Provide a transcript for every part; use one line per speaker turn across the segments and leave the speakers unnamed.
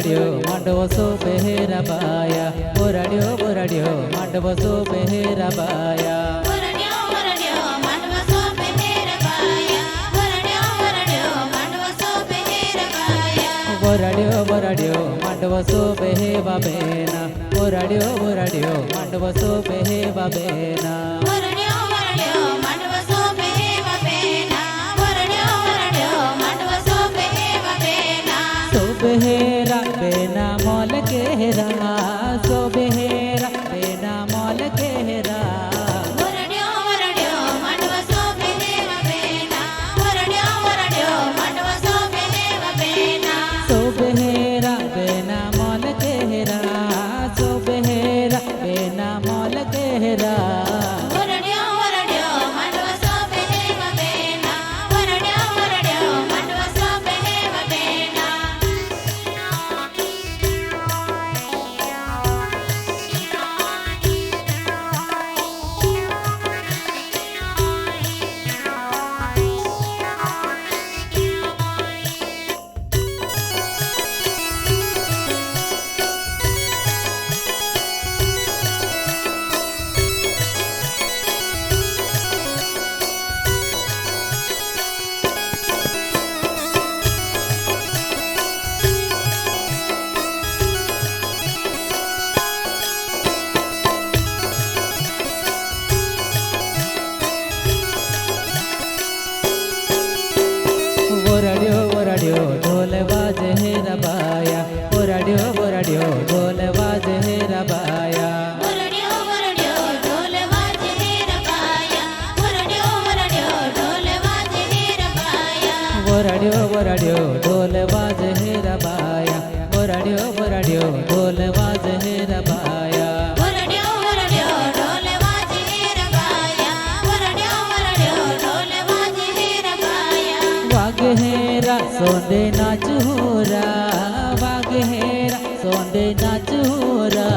बोराडियो मांडवो सो बेहेरा बाया बोराडियो मांडवो सो बेहेरा बाया बोराडियो मांडवो सो बेहेवा बेना बोराडियो मांडवो सो बेहेवा बेना बेहेरा बेना मौल केहरा सो बेहेरा बेना मौल केहरा सो बेहेरा बेना मौल केहरा सो बेहेरा बेना मौल केहरा बोराडियो ढोल बाजे है रबाया बोराडियो ढोल बाजे है रबाया बोराडियो ढोल बाजे है रबाया बोराडियो ढोल बाजे है रबाया बोराडियो ढोल बाजे है रबाया वाघेरा सोंदे नाचूरा वाघेरा सोंदे नाचूरा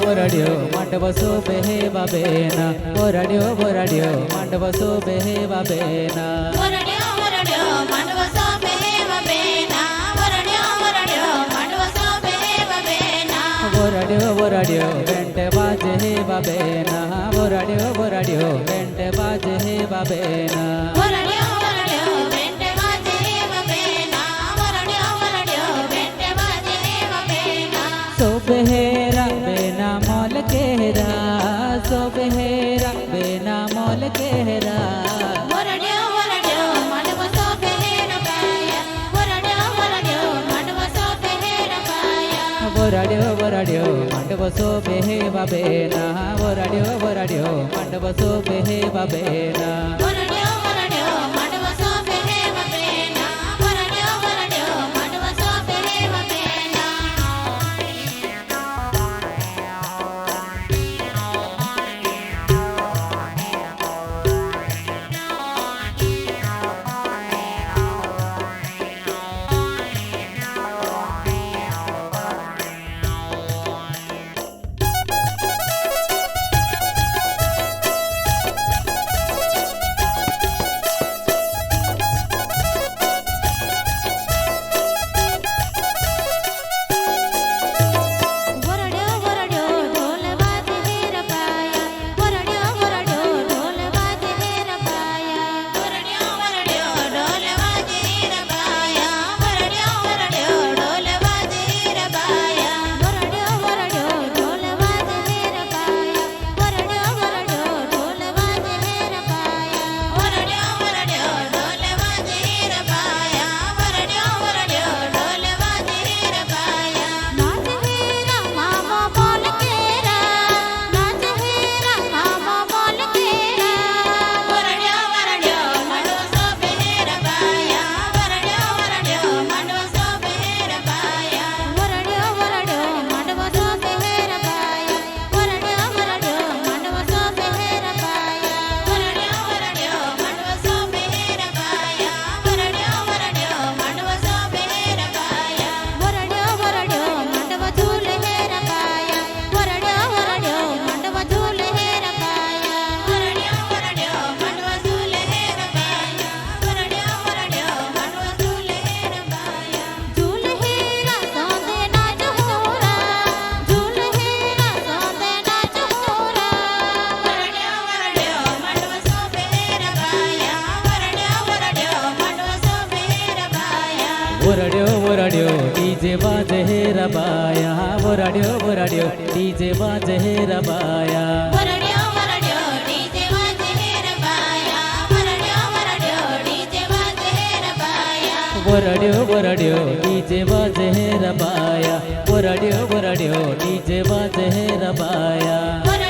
बोराडियो मांडवो सो बेहेवा बेना बोराडियो मांडवो सो बेहेवा बेना बोराडियो मांडवो सो बेहेवा बेना बोराडियो बेंटे बाजे हे बाबेना बोराडियो बेंटे बाजे हे बाबेना सो बेहेरा बेना मौल केहरा सो बेहेरा केरा
वरड्यो वरड्यो मंडप सोपे हेर पाया वरड्यो वरड्यो मंडप सोपे हेर पाया
वरड्यो वरड्यो मंडप सोपे हे बाबेना वरड्यो वरड्यो मंडप सोपे हे बाबेना
वरड्यो वरड्यो मंडप सोपे हेर पाया वरड्यो वरड्यो मंडप सोपे हेर पाया वरड्यो वरड्यो ढोल बाजे हेर पाया वरड्यो वरड्यो ढोल बाजे हेर पाया वरड्यो वरड्यो ढोल बाजे हेर पाया वरड्यो वरड्यो ढोल बाजे हेर पाया वरड्यो वरड्यो ढोल बाजे हेर पाया वरड्यो वरड्यो ढोल बाजे हेर पाया वरड्यो वरड्यो ढोल बाजे हेर पाया वरड्यो वरड्यो ढोल बाजे हेर पाया नाच हेरा मामा बोल केरा नाच हेरा मामा बोल केरा वरड्यो वरड्यो मंडप सोपे हेर पाया वरड्यो वरड्यो मंडप सोपे हेर पाया वरड्यो वरड्यो मंडप सोपे हेर पाया वरड्यो वरड्यो मंडप सोपे हेर पाया वरड्यो वरड्यो मंडप सोपे हेर पाया वरड्यो वरड्यो मंडप सोपे हेर पाया वरड्यो वरड्यो मंडप झूले हेर पाया वरड्यो वरड्यो मंडप झूले हेर पाया वरड्यो वरड्यो मंडप झूले हेर पाया वरड्यो वरड्यो मंडप झूले हेर पाया झूल हेरा सोंदे नाच होरा झूल हेरा सोंदे नाच होरा वरड्यो वरड्यो मंडप सोपे हेर पाया वरड्यो वरड्यो मंडप सोपे हेर पाया
वरड्यो वरड्यो डीजे बाजे हे रबाया वरड्यो वरड्यो डीजे बाजे हे रबाया
वरड्यो वरड्यो डीजे बाजे हेर पाया वरड्यो वरड्यो डीजे बाजे हेर पाया
वरड्यो वरड्यो डीजे बाजे हे रबाया वरड्यो वरड्यो डीजे बाजे हे रबाया
वरड्यो